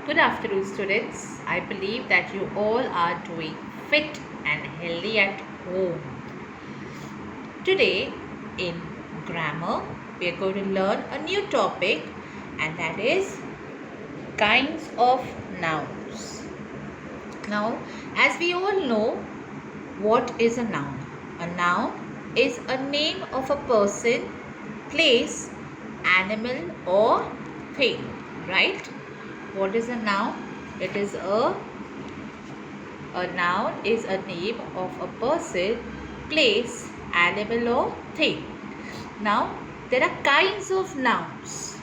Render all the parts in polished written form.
Good afternoon, students. I believe that you all are doing fit and healthy at home. Today, in grammar, we are going to learn a new topic, and that is kinds of nouns. Now, as we all know, what is a noun? A noun is a name of a person, place, animal, or thing, right? What is a noun? It is a noun is a name of a person, place, animal, or thing. Now, there are kinds of nouns.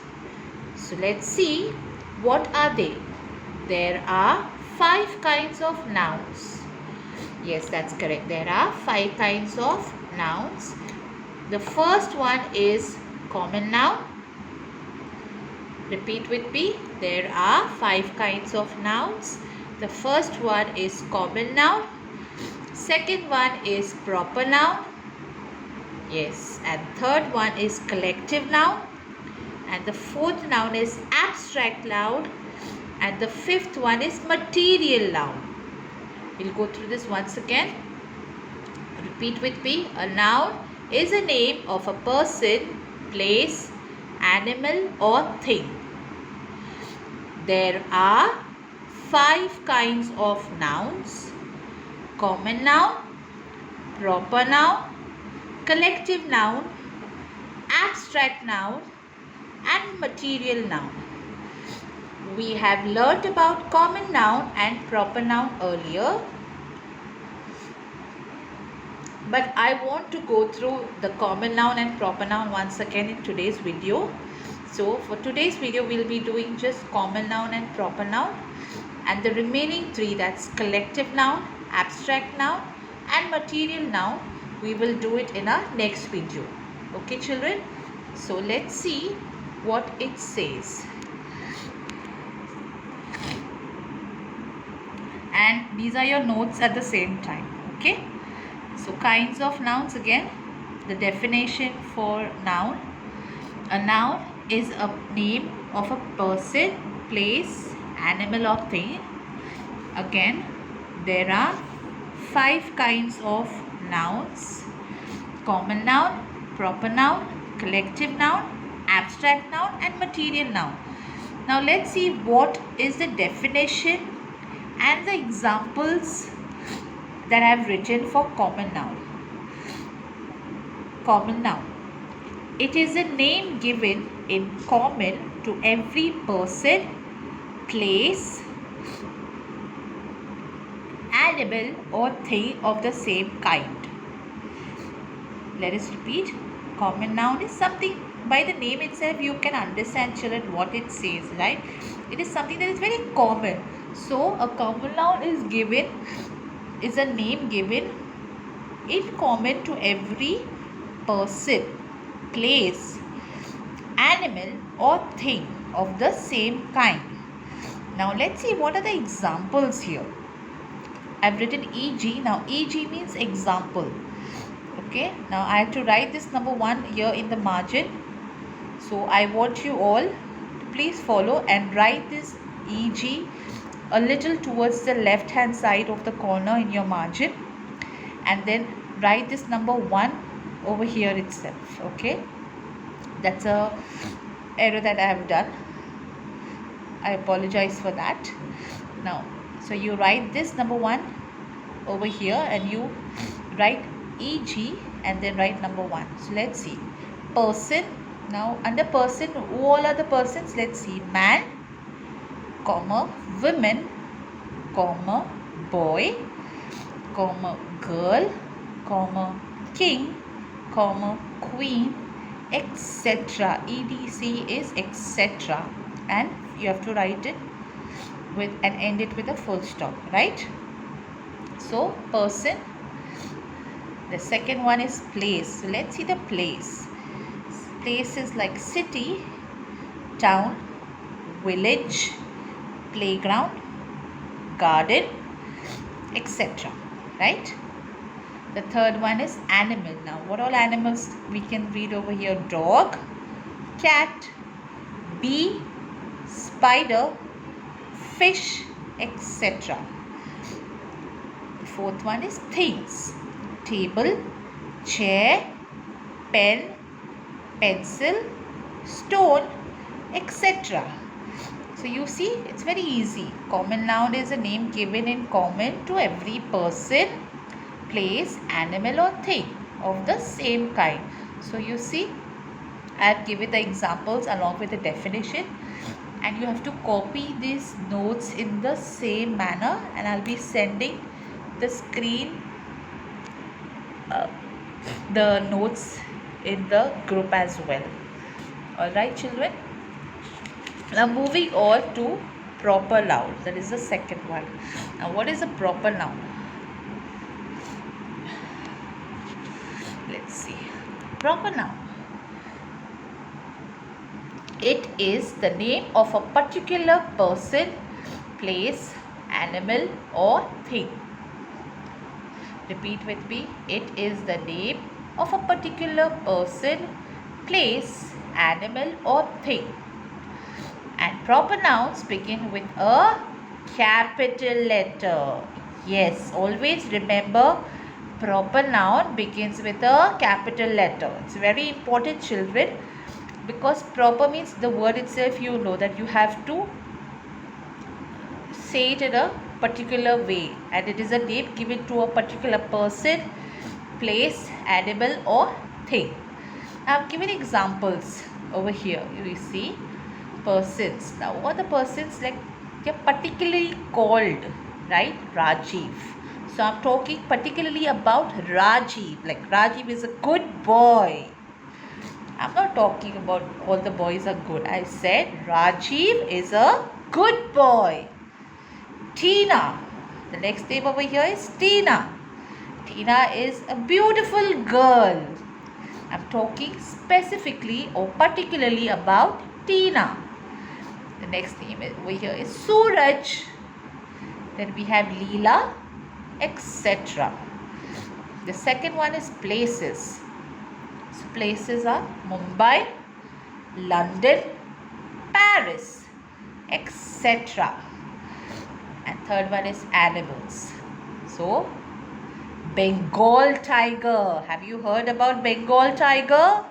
So, let's see what are they. There are 5 kinds of nouns. Yes, that's correct. There are 5 kinds of nouns. The first one is common noun. Repeat with me. There are 5 kinds of nouns. The first one is common noun. Second one is proper noun. Yes. And third one is collective noun. And the fourth noun is abstract noun. And the fifth one is material noun. We'll go through this once again. Repeat with me. A noun is a name of a person, place, animal, or thing. There are 5 kinds of nouns: common noun, proper noun, collective noun, abstract noun, and material noun. We have learnt about common noun and proper noun earlier, but I want to go through the common noun and proper noun once again in today's video. So for today's video, we'll be doing just common noun and proper noun, and the remaining 3, that's collective noun, abstract noun, and material noun, we will do it in our next video. Okay, children? So let's see what it says. And these are your notes at the same time. Okay? So kinds of nouns again. The definition for noun. A noun is a name of a person, place, animal, or thing. Again, there are 5 kinds of nouns: common noun, proper noun, collective noun, abstract noun, and material noun. Now let's see what is the definition and the examples that I have written for common noun. Common noun. It is a name given in common to every person, place, animal, or thing of the same kind. Let us repeat. Common noun is something, by the name itself you can understand, children, what it says, right? It is something that is very common. So a common noun is a name given in common to every person, place, animal, or thing of the same kind. Now let's see what are the examples here. I've written EG. Now EG means example. Okay, now I have to write this number 1 here in the margin. So I want you all to please follow and write this EG a little towards the left hand side of the corner in your margin, and then write this number 1 over here itself. Okay, that's a error that I have done. I apologize for that. Now, so you write this number 1 over here, and you write EG and then write number 1. So let's see. Person. Now under person, who all are the persons? Let's see. Man, comma, women, comma, boy, comma, girl, comma, king, comma, queen, etc. EDC is etc. And you have to write it with and end it with a full stop, right? So person. The second one is place. So let's see the place. Places like city, town, village, playground, garden, etc. Right? The third one is animal. Now, what all animals we can read over here? Dog, cat, bee, spider, fish, etc. The fourth one is things. Table, chair, pen, pencil, stone, etc. So you see, it's very easy. Common noun is a name given in common to every person, place, animal or thing of the same kind. So you see, I have given the examples along with the definition, and you have to copy these notes in the same manner, and I'll be sending the screen the notes in the group as well. Alright children, now moving on to proper noun, that is the second one. Now what is a proper noun? Let's see. Proper noun, it is the name of a particular person, place, animal or thing. Repeat with me. It is the name of a particular person, place, animal or thing. And proper nouns begin with a capital letter. Yes, always remember, proper noun begins with a capital letter. It's very important children, because proper means the word itself, you know that you have to say it in a particular way, and it is a name given to a particular person, place, animal or thing. I have given examples over here. You see persons. Now what are the persons? Like, they are particularly called, right? Rajiv. So I'm talking particularly about Rajiv. Like, Rajiv is a good boy. I'm not talking about all the boys are good. I said Rajiv is a good boy. Tina. The next name over here is Tina. Tina is a beautiful girl. I'm talking specifically or particularly about Tina. The next name over here is Suraj. Then we have Leela, etc. The second one is places. So places are Mumbai, London, Paris, etc. And third one is animals. So Bengal tiger. Have you heard about Bengal tiger?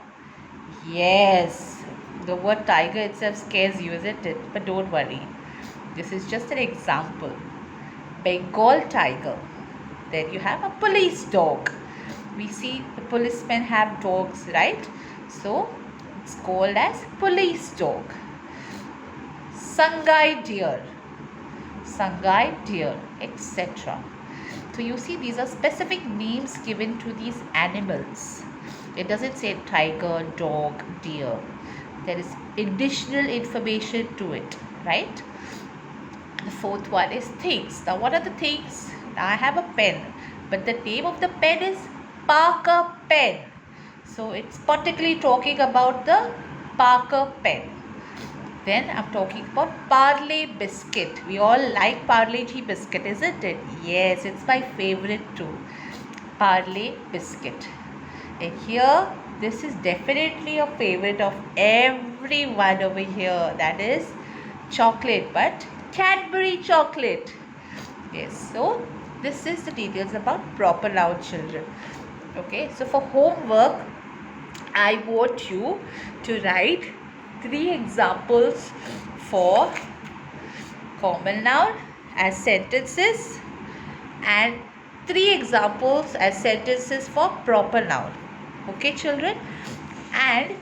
Yes. The word tiger itself scares you, isn't it? But don't worry. This is just an example. Bengal tiger. Then you have a police dog. We see the policemen have dogs, right? So it's called as police dog. Sangai deer, etc. So you see, these are specific names given to these animals. It doesn't say tiger, dog, deer. There is additional information to it, right? The fourth one is things. Now what are the things? I have a pen, but the name of the pen is Parker pen. So it's particularly talking about the Parker pen. Then I'm talking about Parle biscuit. We all like Parle-G biscuit, isn't it? Yes, it's my favorite too. Parle biscuit. And here, this is definitely a favorite of everyone over here. That is chocolate, but Cadbury chocolate. Yes, so this is the details about proper noun, children. Okay, so for homework, I want you to write 3 examples for common noun as sentences and 3 examples as sentences for proper noun. Okay children, and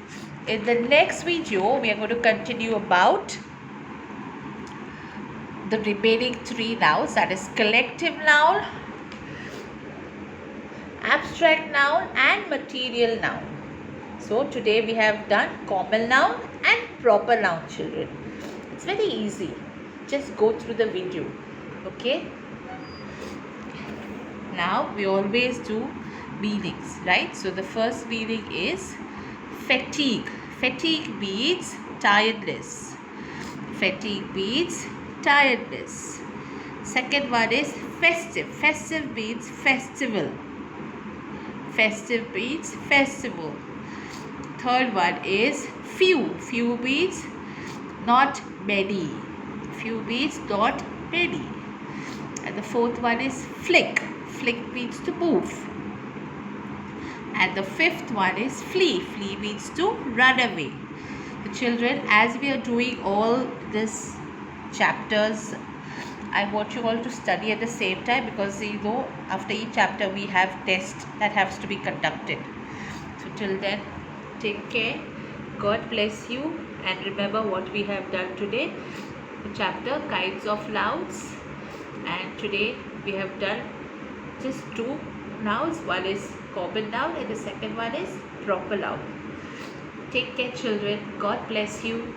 in the next video we are going to continue about the remaining 3 nouns, that is collective noun, abstract noun and material noun. So today we have done common noun and proper noun, children. It's very easy. Just go through the video. Okay. Now we always do meanings, right? So the first meaning is fatigue. Fatigue means tiredness. Fatigue means tiredness. Second one is festive. Festive means festival. Festive means festival. Third one is few. Few means not many. Few means not many. And the fourth one is flick. Flick means to move. And the fifth one is flee. Flee means to run away. The children, as we are doing all this chapters, I want you all to study at the same time, because after each chapter we have tests that has to be conducted. So till then, take care. God bless you, and remember what we have done today. The chapter Kinds of Nouns, and today we have done just two nouns. One is common noun and the second one is proper noun. Take care, children. God bless you.